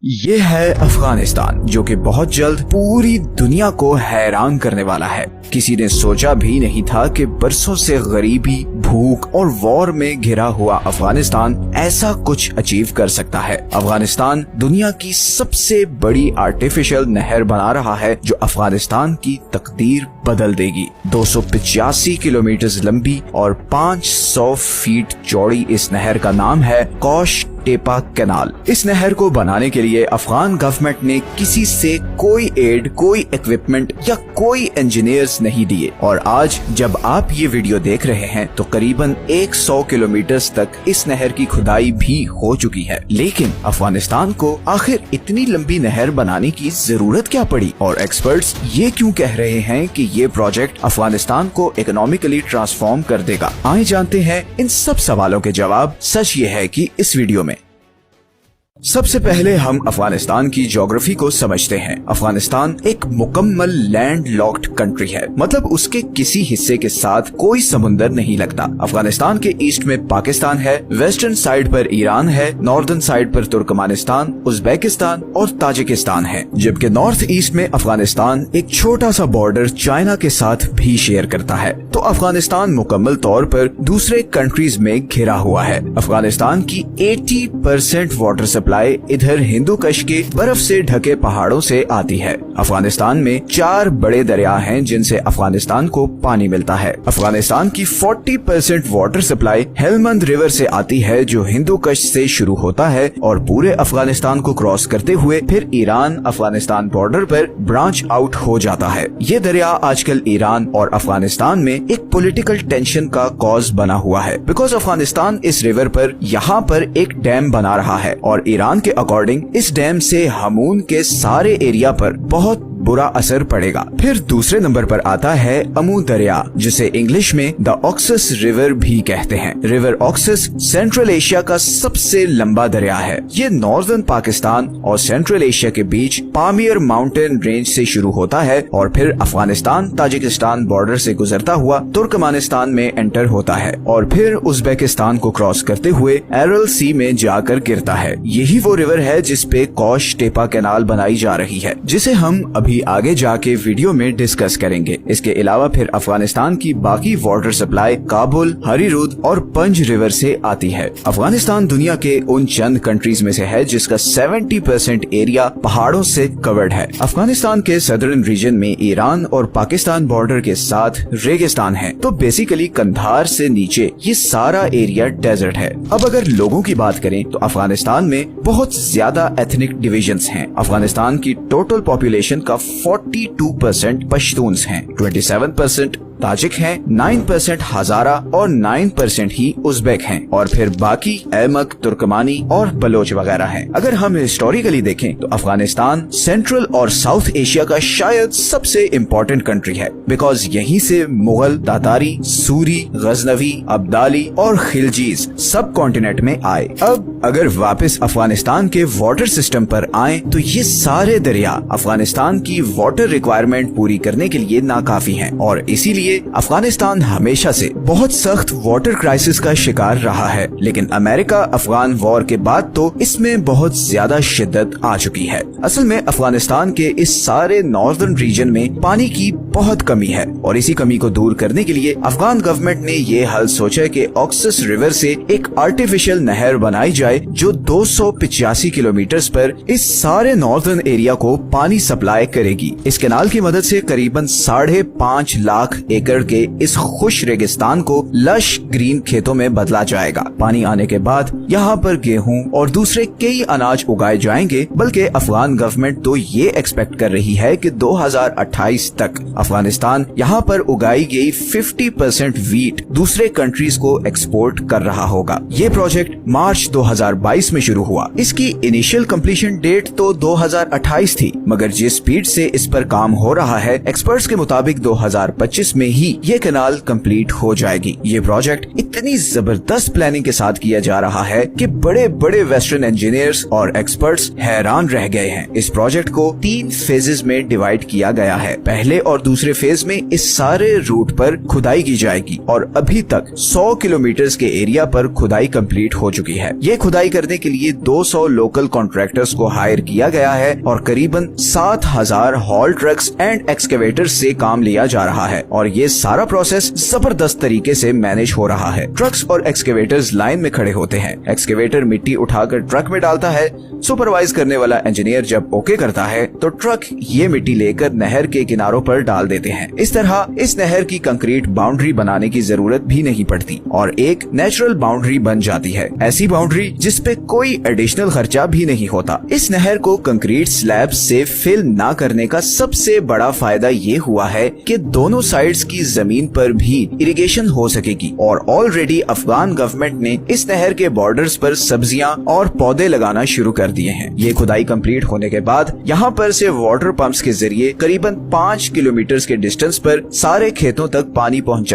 ये है अफगानिस्तान, जो कि बहुत जल्द पूरी दुनिया को हैरान करने वाला है। किसी ने सोचा भी नहीं था कि बरसों से गरीबी, भूख और वॉर में घिरा हुआ अफगानिस्तान ऐसा कुछ अचीव कर सकता है। अफगानिस्तान दुनिया की सबसे बड़ी आर्टिफिशियल नहर बना रहा है, जो अफगानिस्तान की तकदीर बदल देगी। 285 किलोमीटर लंबी और 500 फीट चौड़ी इस नहर का नाम है कौश टेपा कैनाल। इस नहर को बनाने के लिए अफगान गवर्नमेंट ने किसी से कोई एड, कोई इक्विपमेंट या कोई इंजीनियर्स नहीं दिए। और आज जब आप ये वीडियो देख रहे हैं तो करीबन 100 किलोमीटर तक इस नहर की खुदाई भी हो चुकी है। लेकिन अफगानिस्तान को आखिर इतनी लंबी नहर बनाने की जरूरत क्या पड़ी, और एक्सपर्ट्स ये क्यों कह रहे हैं कि ये प्रोजेक्ट अफगानिस्तान को इकोनॉमिकली ट्रांसफॉर्म कर देगा। आइए जानते हैं इन सब सवालों के जवाब। सच ये है कि इस वीडियो में सबसे पहले हम अफगानिस्तान की ज्योग्राफी को समझते हैं। अफगानिस्तान एक मुकम्मल लैंड लॉक्ड कंट्री है, मतलब उसके किसी हिस्से के साथ कोई समुंदर नहीं लगता। अफगानिस्तान के ईस्ट में पाकिस्तान है, वेस्टर्न साइड पर ईरान है, नॉर्दर्न साइड पर तुर्कमानिस्तान, उज्बेकिस्तान और ताजिकिस्तान है, जबकि नॉर्थ ईस्ट में अफगानिस्तान एक छोटा सा बॉर्डर चाइना के साथ भी शेयर करता है। तो अफगानिस्तान मुकम्मल तौर पर दूसरे कंट्रीज में घिरा हुआ है। अफगानिस्तान की 80% वाटर सप्लाई इधर हिंदू कश के बर्फ से ढके पहाड़ों से आती है। अफगानिस्तान में 4 बड़े दरिया हैं जिनसे अफगानिस्तान को पानी मिलता है। अफगानिस्तान की 40% वाटर सप्लाई हेलमंद रिवर से आती है, जो हिंदू कश से शुरू होता है और पूरे अफगानिस्तान को क्रॉस करते हुए फिर ईरान अफगानिस्तान बॉर्डर पर ब्रांच आउट हो जाता है। ये दरिया आजकल ईरान और अफगानिस्तान में एक पॉलिटिकल टेंशन का कॉज बना हुआ है, बिकॉज अफगानिस्तान इस रिवर पर यहाँ पर एक डैम बना रहा है और ईरान के अकॉर्डिंग इस डैम से हमून के सारे एरिया पर बहुत बुरा असर पड़ेगा। फिर दूसरे नंबर पर आता है अमू दरिया, जिसे इंग्लिश में द ऑक्सस रिवर भी कहते हैं। रिवर ऑक्सस सेंट्रल एशिया का सबसे लंबा दरिया है। ये नॉर्दर्न पाकिस्तान और सेंट्रल एशिया के बीच पामियर माउंटेन रेंज से शुरू होता है और फिर अफगानिस्तान ताजिकिस्तान बॉर्डर से गुजरता हुआ तुर्कमानिस्तान में एंटर होता है और फिर उज्बेकिस्तान को क्रॉस करते हुए एरल सी में जाकर गिरता है। यही वो रिवर है जिसपे कौश टेपा कैनाल बनाई जा रही है, जिसे हम अभी आगे जाके वीडियो में डिस्कस करेंगे। इसके अलावा फिर अफगानिस्तान की बाकी वाटर सप्लाई काबुल, हरीरुद और पंज रिवर से आती है। अफगानिस्तान दुनिया के उन चंद कंट्रीज में से है जिसका 70% एरिया पहाड़ों से कवर्ड है। अफगानिस्तान के सदर्न रीजन में ईरान और पाकिस्तान बॉर्डर के साथ रेगिस्तान है, तो बेसिकली कंधार से नीचे ये सारा एरिया डेजर्ट है। अब अगर लोगों की बात करें तो अफगानिस्तान में बहुत ज्यादा एथनिक डिविजन्स हैं। अफगानिस्तान की टोटल पॉपुलेशन का 42% पश्तून्स हैं, 27% ताजिक हैं, 9% हजारा और 9% ही उज्बेक हैं और फिर बाकी अहमक, तुर्कमानी और बलोच वगैरह हैं। अगर हम हिस्टोरिकली देखें तो अफगानिस्तान सेंट्रल और साउथ एशिया का शायद सबसे इम्पोर्टेंट कंट्री है, बिकॉज यहीं से मुगल, तातारी, सूरी, गजनवी, अब्दाली और खिलजीज सब कॉन्टिनेंट में आए। अब अगर वापस अफगानिस्तान के वाटर सिस्टम पर आए तो ये सारे दरिया अफगानिस्तान की वाटर रिक्वायरमेंट पूरी करने के लिए नाकाफी हैं और इसीलिए अफगानिस्तान हमेशा से बहुत सख्त वाटर क्राइसिस का शिकार रहा है। लेकिन अमेरिका अफगान वॉर के बाद तो इसमें बहुत ज्यादा शिद्दत आ चुकी है। असल में अफगानिस्तान के इस सारे नॉर्दर्न रीजन में पानी की बहुत कमी है और इसी कमी को दूर करने के लिए अफगान गवर्नमेंट ने ये हल सोचा कि ऑक्सस रिवर से एक आर्टिफिशियल नहर बनाई जाए जो 285 किलोमीटर पर इस सारे नॉर्दर्न एरिया को पानी सप्लाई करेगी। इस कैनाल की मदद से करीबन 5.5 लाख एकड़ के इस खुश रेगिस्तान को लश ग्रीन खेतों में बदला जाएगा। पानी आने के बाद यहाँ पर गेहूं और दूसरे कई अनाज उगाए जाएंगे, बल्कि अफगान गवर्नमेंट तो ये एक्सपेक्ट कर रही है कि 2028 तक अफगानिस्तान यहाँ पर उगाई गई 50% वीट दूसरे कंट्रीज को एक्सपोर्ट कर रहा होगा। ये प्रोजेक्ट मार्च 2022 में शुरू हुआ। इसकी इनिशियल कंप्लीशन डेट तो 2028 थी, मगर जिस स्पीड से इस पर काम हो रहा है, एक्सपर्ट्स के मुताबिक 2025 में ही ये कैनाल कंप्लीट हो जाएगी। ये प्रोजेक्ट इतनी जबरदस्त प्लानिंग के साथ किया जा रहा है कि बड़े बड़े वेस्टर्न इंजीनियर्स और एक्सपर्ट्स हैरान रह गए हैं। इस प्रोजेक्ट को 3 फेजेस में डिवाइड किया गया है। पहले और दूसरे फेज में इस सारे रूट पर खुदाई की जाएगी और अभी तक 100 किलोमीटर के एरिया पर खुदाई कंप्लीट हो चुकी है। ये खुदाई करने के लिए 200 लोकल कॉन्ट्रैक्टर्स को हायर किया गया है और करीबन 7000 हॉल ट्रक्स एंड एक्सकेवेटर्स से काम लिया जा रहा है और ये सारा प्रोसेस जबरदस्त तरीके से मैनेज हो रहा है। ट्रक्स और एक्सकेवेटर्स लाइन में खड़े होते हैं। एक्सकेवेटर मिट्टी उठाकर ट्रक में डालता है। सुपरवाइज करने वाला इंजीनियर जब ओके करता है तो ट्रक ये मिट्टी लेकर नहर के किनारों पर डाल देते हैं। इस तरह इस नहर की कंक्रीट बाउंड्री बनाने की जरूरत भी नहीं पड़ती और एक नेचुरल बाउंड्री बन जाती है। ऐसी बाउंड्री जिस पे कोई एडिशनल खर्चा भी नहीं होता। इस नहर को कंक्रीट स्लैब से फिल ना करने का सबसे बड़ा फायदा ये हुआ है कि दोनों साइड्स की जमीन पर भी इरिगेशन हो सकेगी और ऑलरेडी अफगान गवर्नमेंट ने इस नहर के बॉर्डर्स पर सब्जियां और पौधे लगाना शुरू कर दिए हैं। ये खुदाई कंप्लीट होने के बाद यहाँ पर से वाटर पंप्स के जरिए करीबन 5 किलोमीटर के डिस्टेंस पर सारे खेतों तक पानी पहुँचा